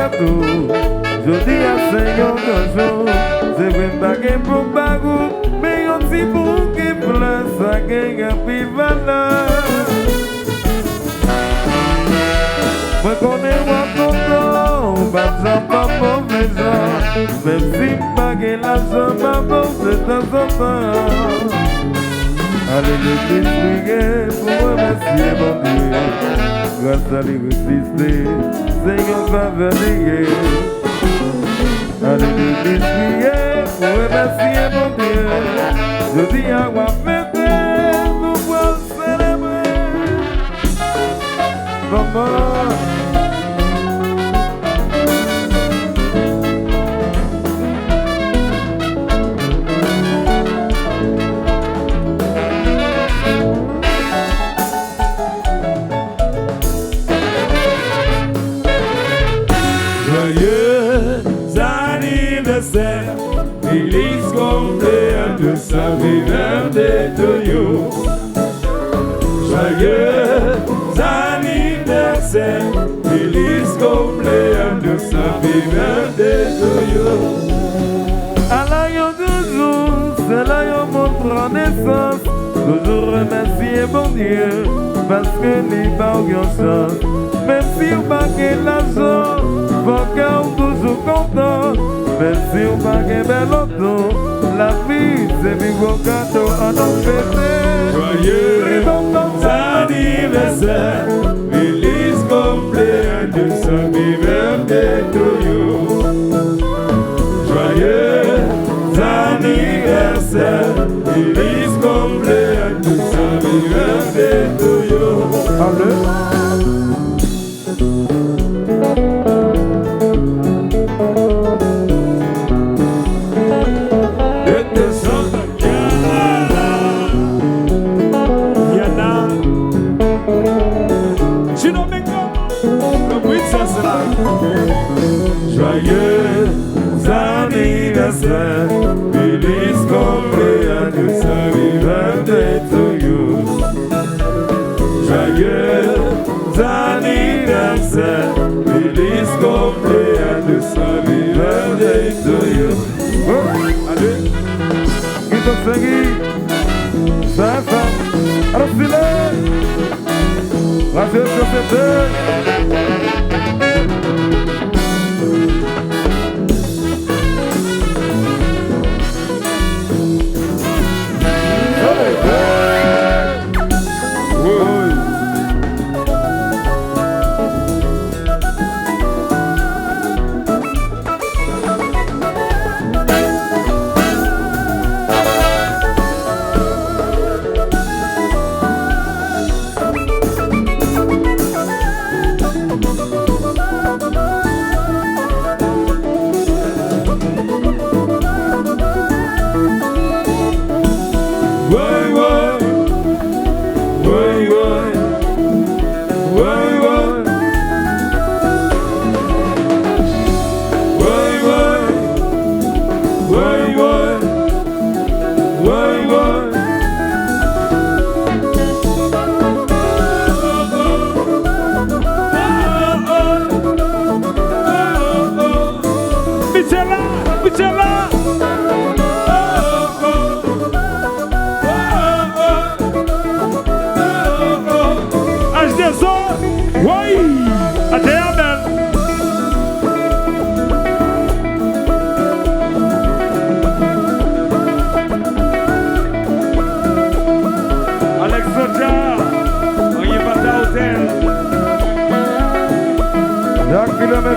tout. Je dis à Seigneur toujours, c'est vrai baguette pour bagou, mais on dit pour qui pleure, ça gagne plus valeur. Moi connais moi content, pas pas mauvais gens, même si baguette l'argent pas bon de temps en temps. Allez l'église prier pour remercier mon Dieu, grâce à l'église, Seigneur va venir. Allez l'église prier pour remercier mon Dieu. Je dis à moi fêter, nous pouvons célébrer. Maman. Feliz cumpleaños, happy birthday to you. Joyeux anniversaire, feliz cumpleaños, happy birthday to you. À l'aïe toujours, c'est l'aïe montre naissance. Toujours remercier mon Dieu, parce que les barres ont chance. Même si on bague l'argent, votre cœur toujours content. Même si on bague bel auto, la vie c'est vivre cadeau à nos fêtes. Joyeux anniversaire, feliz cumpleaños, happy birthday to you. Joyeux anniversaire, feliz cumpleaños, happy birthday to you. Allez. Joyeux anniversaire, feliz cumpleaños, happy birthday to you. Joyeux anniversaire, feliz cumpleaños, happy birthday to you. Allez, qui te seguit? Ça, alors filet, radio société.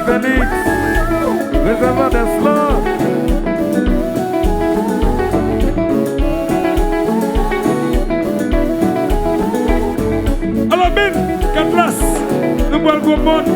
Félix, réservoir d'Eslan. Alors, Ben, Catlas, nous bois le gros monde.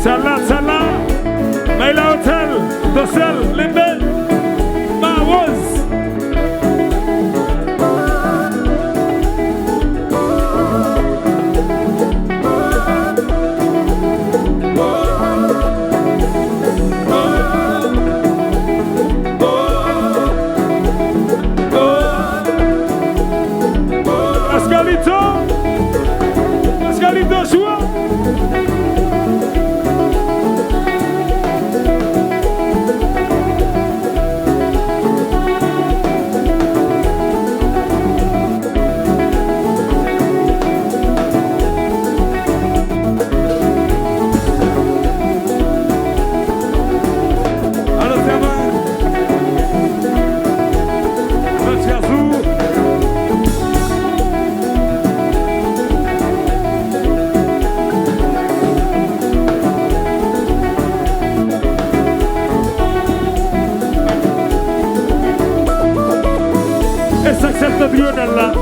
Celle-là, Maïla Hotel, Dossel, Limbe, Ma Rose. Pascalito, joue. S'accepte Lionel là.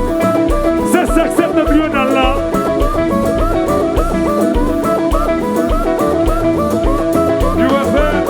Ça s'accepte Lionel là. Tu vas faire.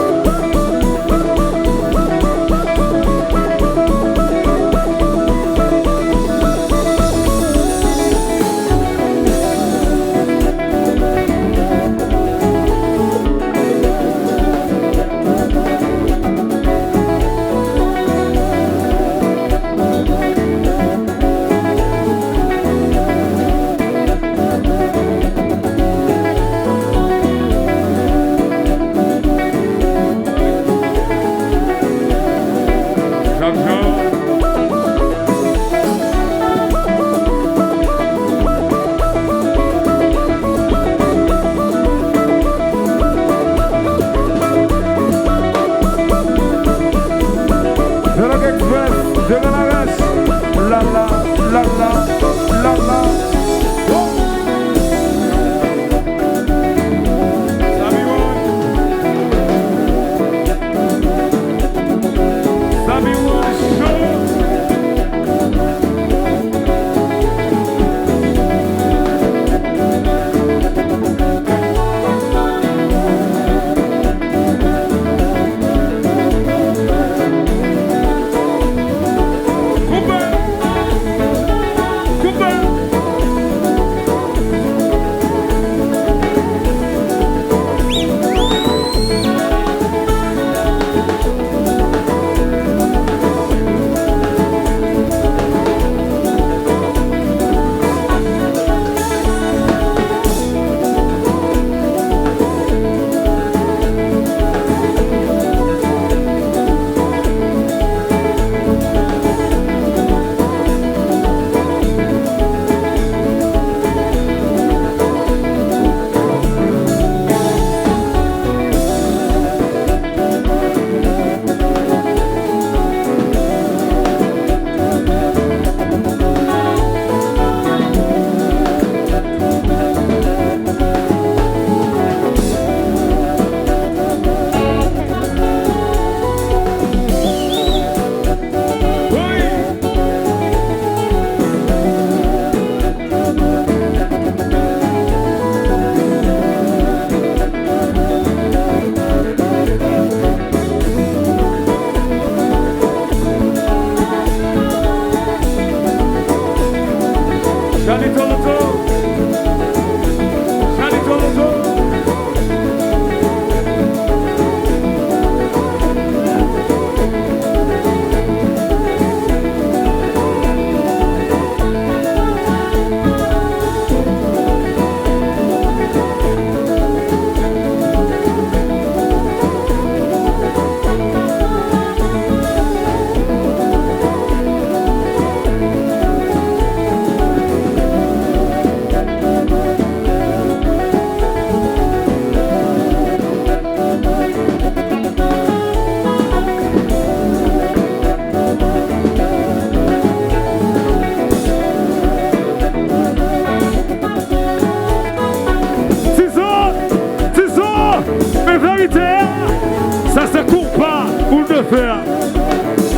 Ça se court pas pour le faire.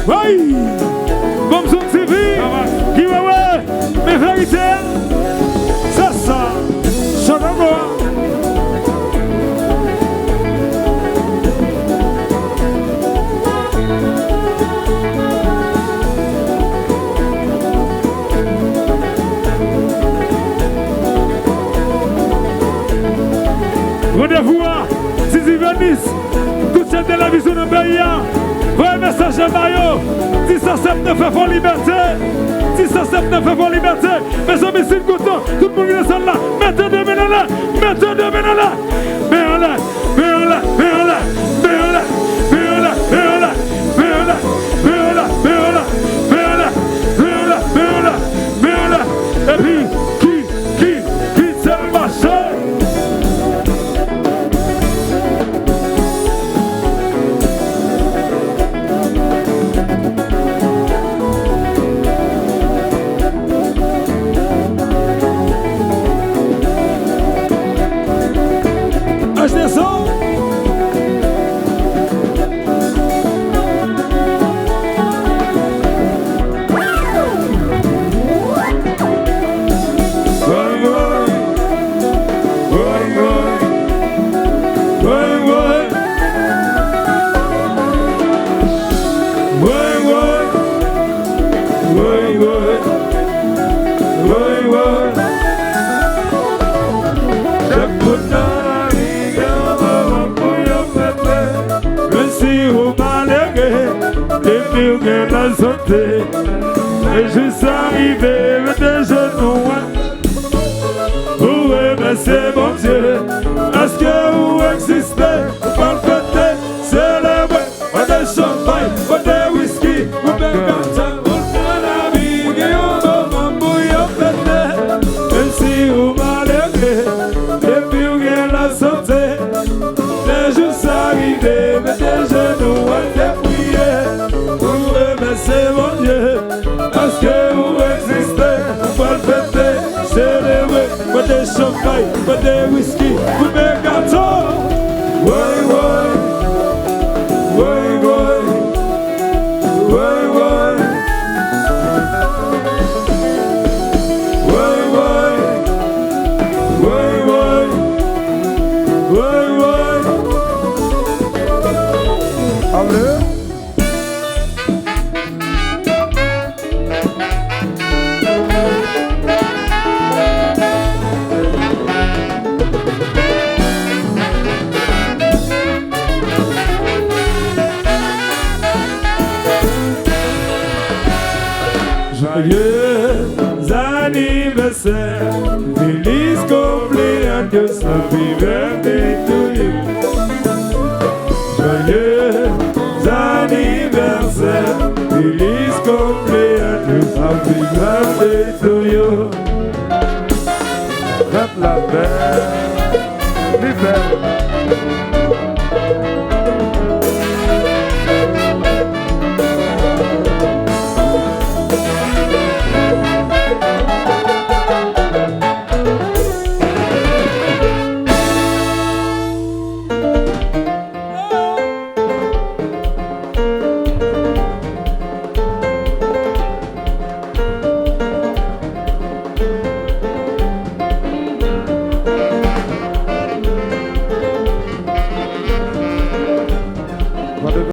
Oui, comme son TV, qui va voir mes vérités. Ça, ça, ça va voir. Rendez-vous à Zizi Venice. Toute chaîne de la vision de Bahia. Voyez message à Mario. 1079 fait pour liberté. 1079 fait pour liberté. Mes amis, c'est content. Tout le monde est là. Mettez deux mains là. Mettez deux mains là. Mets-en là. Mets-en là. Mets-en là. Mets-en là. Mets-en là. Mets-en là. Mets-en là. Mets-en là. Mets-en là. Mets-en là. Mets-en là. Mets-en là. Mets-en là. Et puis, qui c'est le marché? Et je suis arrivé de genoux. Oui, mais c'est mon Dieu. Est-ce que vous existez? Pas le fêter, célébrer. Pas de champagne, pas de whisky. Vous m'avez gâté. Même si vous m'allez, depuis vous avez la santé. Et je suis arrivé de genoux. C'est mon Dieu, est-ce que vous existez? Pas le fêter, célébrer, pas de champagne, pas de whisky, vous me gâteaux. Ouais, ouais, ouais, ouais, ouais, ouais, ouais, ouais, ouais, ouais, allez. Joyeux anniversaire, feliz cumpleaños, happy birthday to you. Joyeux anniversaire, feliz cumpleaños, happy birthday to you. Faites la belle, l'hiver.